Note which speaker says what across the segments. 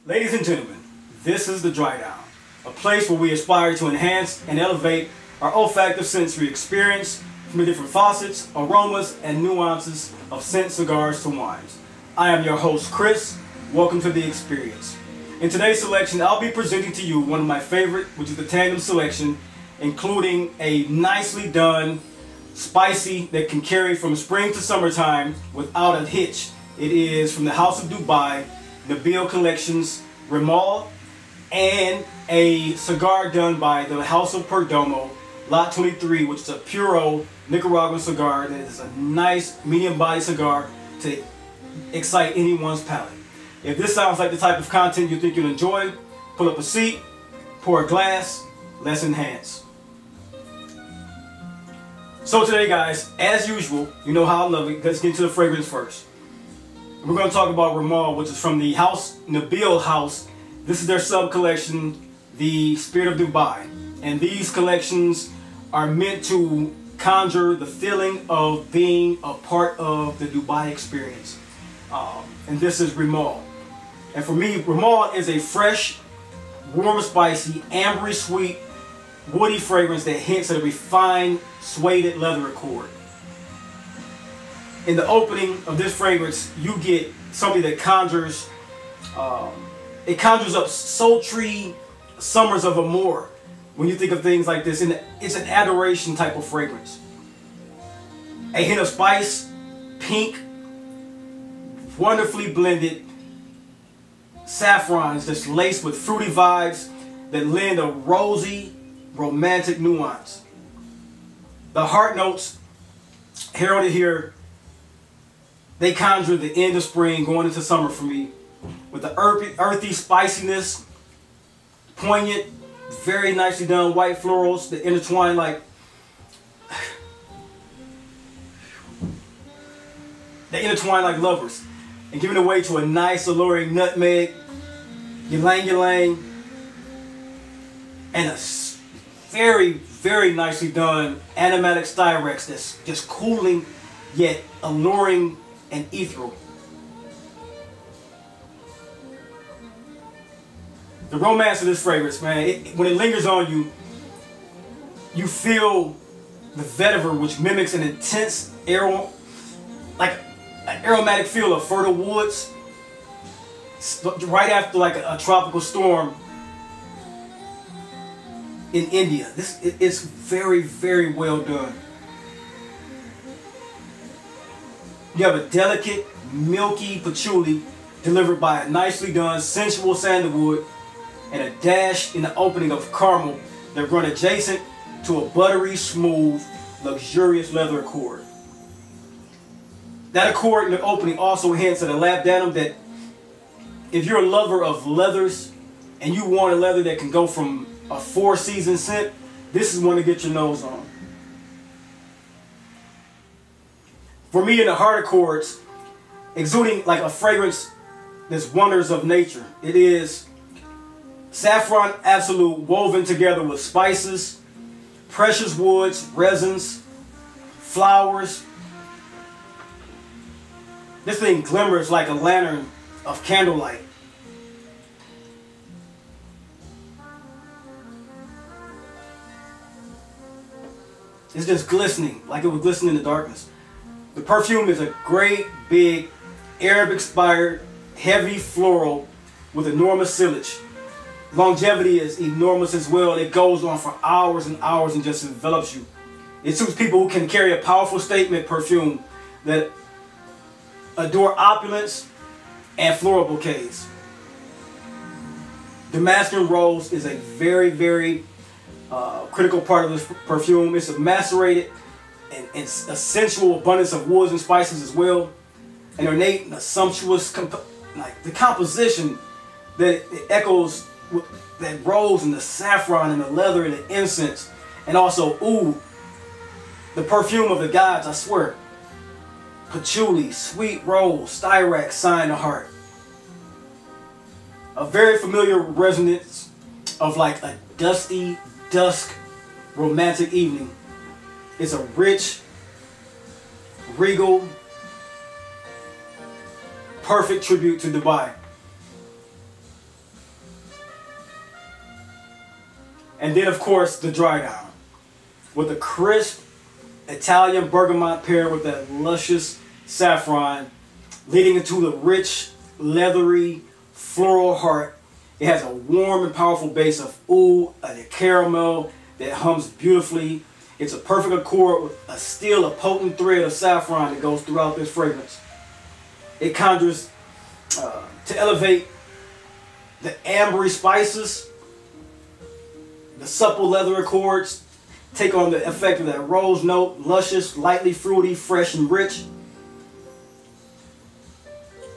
Speaker 1: Ladies and gentlemen, this is the Dry Down, a place where we aspire to enhance and elevate our olfactive sensory experience from the different facets, aromas, and nuances of scent, cigars to wines. I am your host, Chris. Welcome to the experience. In today's selection, I'll be presenting to you one of my favorite, which is the Tandem selection, including a nicely done spicy that can carry from spring to summertime without a hitch. It is from the House of Dubai, Nabil Collections, Rimal, and a cigar done by the House of Perdomo Lot 23, which is a Puro Nicaraguan cigar that is a nice medium body cigar to excite anyone's palate. If this sounds like the type of content you think you'll enjoy, pull up a seat, pour a glass, let's enhance. So today, guys, as usual, you know how I love it. Let's get into the fragrance first. We're going to talk about Rimal, which is from the Nabil House. This is their sub-collection, the Spirit of Dubai. And these collections are meant to conjure the feeling of being a part of the Dubai experience. And this is Rimal. And for me, Rimal is a fresh, warm, spicy, ambery, sweet, woody fragrance that hints at a refined, suede leather accord. In the opening of this fragrance, you get something that conjures, it conjures up sultry summers of amour. When you think of things like this, and it's an adoration type of fragrance. A hint of spice, pink, wonderfully blended saffron is just laced with fruity vibes that lend a rosy, romantic nuance. The heart notes heralded here, they conjure the end of spring going into summer for me, with the earthy spiciness, poignant, very nicely done white florals that intertwine like lovers, and giving way to a nice alluring nutmeg, ylang ylang, and a very, very nicely done aromatic styrex that's just cooling yet alluring and ethereal. The romance of this fragrance, man, when it lingers on you, you feel the vetiver, which mimics an intense like an aromatic feel of fertile woods right after like a tropical storm in India. It's very, very well done. You have a delicate, milky patchouli delivered by a nicely done, sensual sandalwood, and a dash in the opening of caramel that run adjacent to a buttery, smooth, luxurious leather accord. That accord in the opening also hints at a labdanum that, if you're a lover of leathers and you want a leather that can go from a 4-season scent, this is one to get your nose on. For me, in the heart accords, exuding like a fragrance that's wonders of nature. It is saffron absolute woven together with spices, precious woods, resins, flowers. This thing glimmers like a lantern of candlelight. It's just glistening, like it would glisten in the darkness. The perfume is a great, big, Arab-inspired, heavy floral with enormous sillage. Longevity is enormous as well. It goes on for hours and hours and just envelops you. It suits people who can carry a powerful statement perfume that adore opulence and floral bouquets. Damascus rose is a very, very critical part of this perfume. It's a macerated and a sensual abundance of woods and spices as well. An ornate and a sumptuous, like the composition that it echoes that rose and the saffron and the leather and the incense, and also, ooh, the perfume of the gods, I swear. Patchouli, sweet rose, styrex, sign the heart. A very familiar resonance of like a dusty, dusk, romantic evening. It's a rich, regal, perfect tribute to Dubai. And then, of course, the dry down. With a crisp Italian bergamot paired with that luscious saffron, leading into the rich, leathery, floral heart. It has a warm and powerful base of oud and a caramel that hums beautifully. It's a perfect accord with still a potent thread of saffron that goes throughout this fragrance. It conjures to elevate the ambery spices, the supple leather accords, take on the effect of that rose note, luscious, lightly fruity, fresh and rich.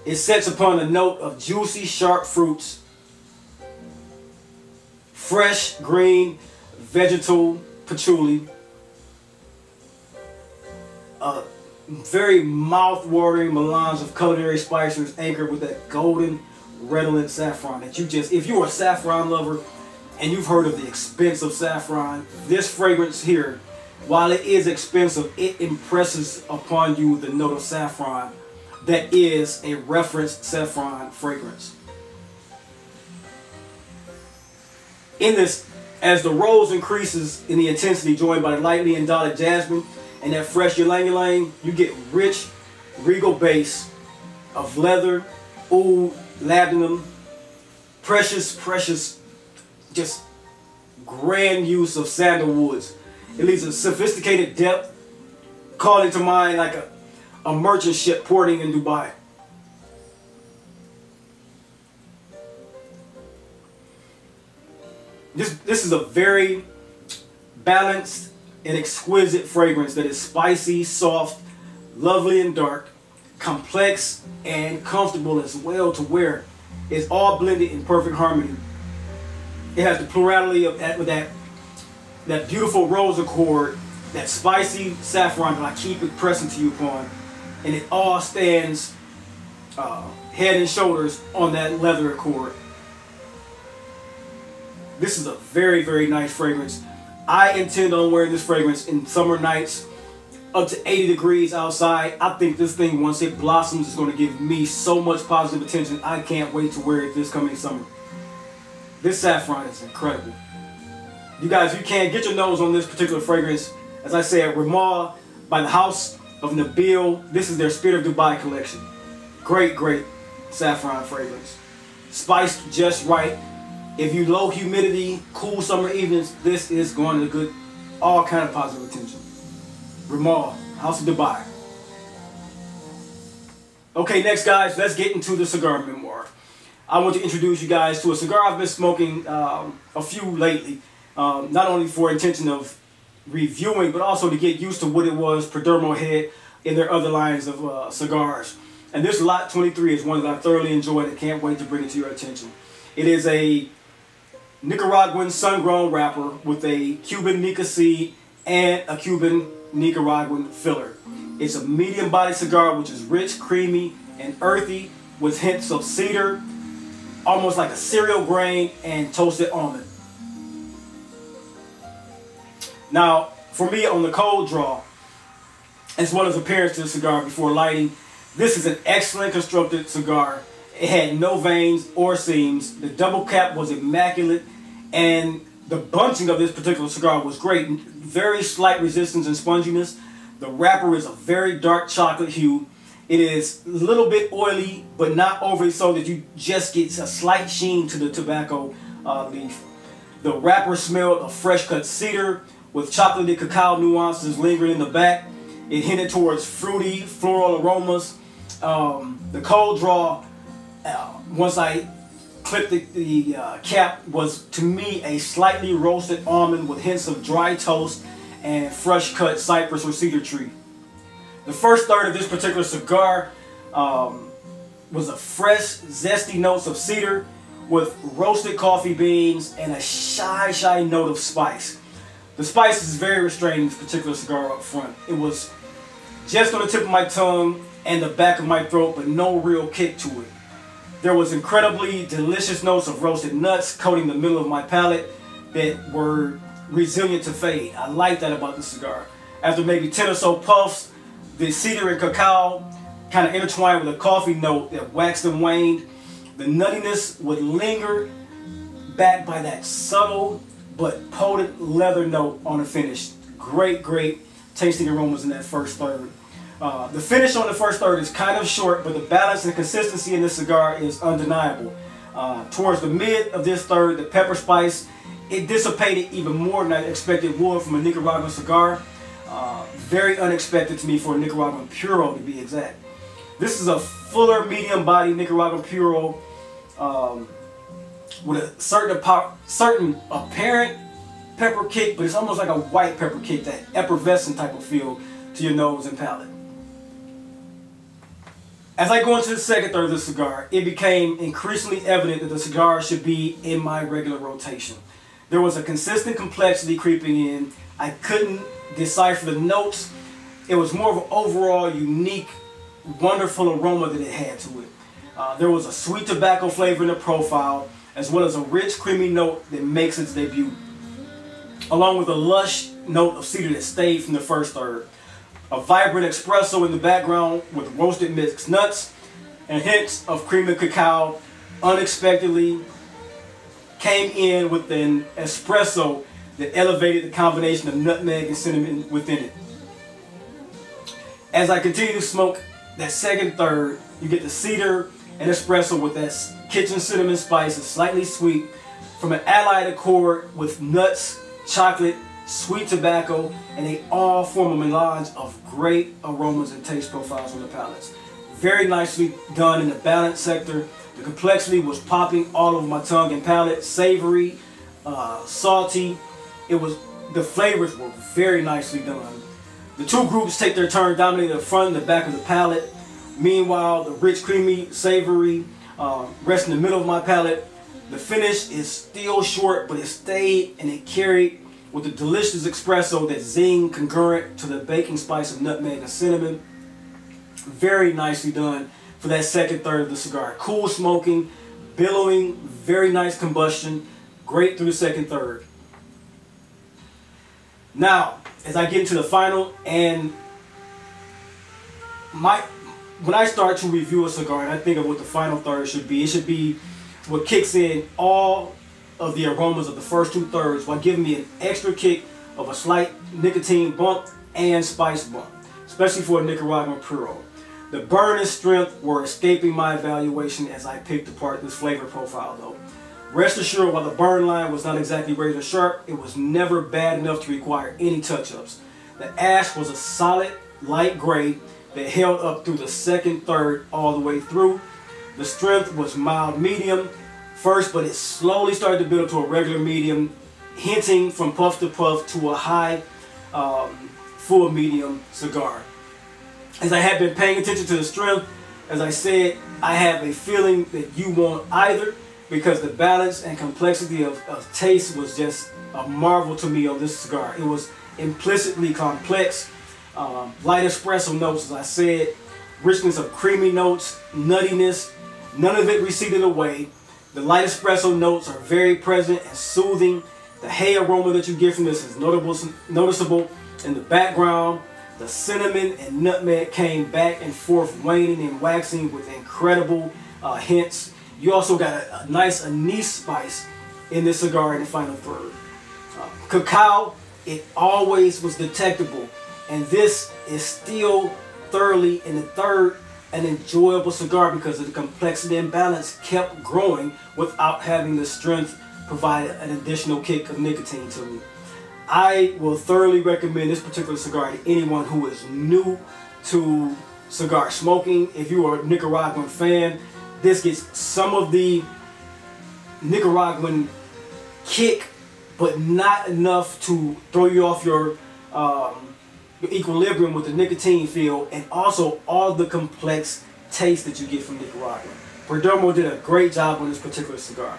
Speaker 1: It sets upon a note of juicy, sharp fruits, fresh, green, vegetal patchouli, a very mouth-watering melange of culinary spices anchored with that golden, redolent saffron that you just, if you're a saffron lover and you've heard of the expense of saffron, this fragrance here, while it is expensive, it impresses upon you the note of saffron that is a reference saffron fragrance. In this, as the rose increases in the intensity, joined by the lightly indicted jasmine and that fresh ylang-ylang, you get rich, regal base of leather, oud, labdanum, precious, just grand use of sandalwoods. It leaves a sophisticated depth, calling to mind like a merchant ship porting in Dubai. This is a very balanced and exquisite fragrance that is spicy, soft, lovely and dark, complex and comfortable as well to wear. It's all blended in perfect harmony. It has the plurality of that beautiful rose accord, that spicy saffron that I keep pressing to you upon, and it all stands head and shoulders on that leather accord. This is a very, very nice fragrance. I intend on wearing this fragrance in summer nights, up to 80 degrees outside. I think this thing, once it blossoms, is going to give me so much positive attention. I can't wait to wear it this coming summer. This saffron is incredible. You guys, you can get your nose on this particular fragrance. As I said, Rimal by the House of Nabil. This is their Spirit of Dubai collection. Great, great saffron fragrance. Spiced just right. If you low humidity, cool summer evenings, this is going to good, all kind of positive attention. Rimal, House of Dubai. Okay, next guys, let's get into the cigar memoir. I want to introduce you guys to a cigar I've been smoking a few lately. Not only for intention of reviewing, but also to get used to what it was Perdomo had in their other lines of cigars. And this Lot 23 is one that I thoroughly enjoyed and can't wait to bring it to your attention. It is a Nicaraguan sun-grown wrapper with a Cuban Nica seed and a Cuban Nicaraguan filler. It's a medium-bodied cigar which is rich, creamy, and earthy with hints of cedar, almost like a cereal grain, and toasted almond. Now, for me on the cold draw, as well as appearance to the cigar before lighting, this is an excellent constructed cigar. It had no veins or seams. The double cap was immaculate, and the bunching of this particular cigar was great. Very slight resistance and sponginess. The wrapper is a very dark chocolate hue. It is a little bit oily, but not overly so that you just get a slight sheen to the tobacco leaf. The wrapper smelled of fresh cut cedar with chocolatey cacao nuances lingering in the back. It hinted towards fruity, floral aromas. The cold draw, once I clipped the cap, was to me a slightly roasted almond with hints of dry toast and fresh cut cypress or cedar tree. The first third of this particular cigar was a fresh, zesty notes of cedar with roasted coffee beans and a shy note of spice. The spice is very restrained in this particular cigar up front. It was just on the tip of my tongue and the back of my throat, but no real kick to it. There was incredibly delicious notes of roasted nuts coating the middle of my palate that were resilient to fade. I like that about the cigar. After maybe 10 or so puffs, the cedar and cacao kind of intertwined with a coffee note that waxed and waned. The nuttiness would linger, backed by that subtle but potent leather note on the finish. Great, great tasting aromas in that first third. The finish on the first third is kind of short, but the balance and consistency in this cigar is undeniable. Towards the mid of this third, the pepper spice, it dissipated even more than I expected would from a Nicaraguan cigar. Very unexpected to me for a Nicaraguan Puro, to be exact. This is a fuller medium body Nicaraguan Puro with a certain apparent pepper kick, but it's almost like a white pepper kick, that effervescent type of feel to your nose and palate. As I go into the second third of the cigar, it became increasingly evident that the cigar should be in my regular rotation. There was a consistent complexity creeping in. I couldn't decipher the notes. It was more of an overall unique, wonderful aroma that it had to it. There was a sweet tobacco flavor in the profile, as well as a rich, creamy note that makes its debut, along with a lush note of cedar that stayed from the first third. A vibrant espresso in the background with roasted mixed nuts and hints of cream and cacao unexpectedly came in with an espresso that elevated the combination of nutmeg and cinnamon within it. As I continue to smoke that second third, you get the cedar and espresso with that kitchen cinnamon spice that's slightly sweet from an allied accord with nuts, chocolate, sweet tobacco, and they all form a melange of great aromas and taste profiles on the palates. Very nicely done in the balance sector. The complexity was popping all over my tongue and palate. Savory, salty. The flavors were very nicely done. The two groups take their turn dominating the front and the back of the palate. Meanwhile, the rich, creamy, savory rests in the middle of my palate. The finish is still short, but it stayed and it carried with the delicious espresso that zinged concurrent to the baking spice of nutmeg and cinnamon. Very nicely done for that second third of the cigar. Cool smoking, billowing, very nice combustion, great through the second third. Now, as I get into the final, and when I start to review a cigar and I think of what the final third should be, it should be what kicks in all of the aromas of the first two thirds while giving me an extra kick of a slight nicotine bump and spice bump, especially for a Nicaraguan Puro. The burn and strength were escaping my evaluation as I picked apart this flavor profile though. Rest assured, while the burn line was not exactly razor sharp, it was never bad enough to require any touch-ups. The ash was a solid light gray that held up through the second third all the way through. The strength was mild medium first, but it slowly started to build to a regular medium, hinting from puff to puff to a high full medium cigar. As I have been paying attention to the strength, as I said, I have a feeling that you want either, because the balance and complexity of taste was just a marvel to me on this cigar. It was implicitly complex, light espresso notes, as I said, richness of creamy notes, nuttiness, none of it receded away. The light espresso notes are very present and soothing. The hay aroma that you get from this is noticeable in the background. The cinnamon and nutmeg came back and forth, waning and waxing with incredible hints. You also got a nice anise spice in this cigar in the final third. Cacao, it always was detectable, and this is still thoroughly in the third an enjoyable cigar because of the complexity and balance kept growing without having the strength provide an additional kick of nicotine to me. I will thoroughly recommend this particular cigar to anyone who is new to cigar smoking. If you are a Nicaraguan fan, this gets some of the Nicaraguan kick, but not enough to throw you off your equilibrium with the nicotine feel, and also all the complex taste that you get from Nicaragua. Perdomo did a great job on this particular cigar.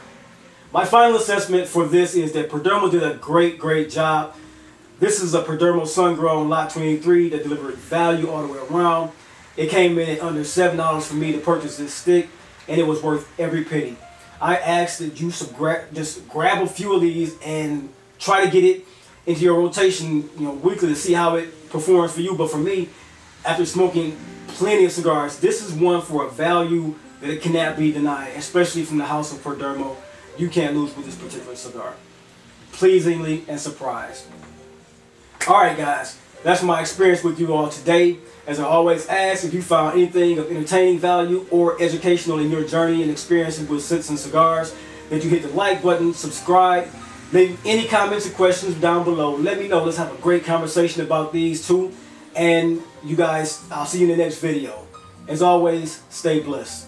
Speaker 1: My final assessment for this is that Perdomo did a great job. This is a Perdomo Sungrown Lot 23 that delivered value all the way around. It came in at under $7 for me to purchase this stick, and it was worth every penny. I asked that you just grab a few of these and try to get it into your rotation, weekly to see how it performs for you. But for me, after smoking plenty of cigars, this is one for a value that it cannot be denied, especially from the house of Perdomo. You can't lose with this particular cigar. pleasingly and surprised. Alright guys, that's my experience with you all today. As I always ask, if you found anything of entertaining value or educational in your journey and experiences with scents and cigars, that you hit the like button, subscribe, leave any comments or questions down below. Let me know. Let's have a great conversation about these too. And you guys, I'll see you in the next video. As always, stay blessed.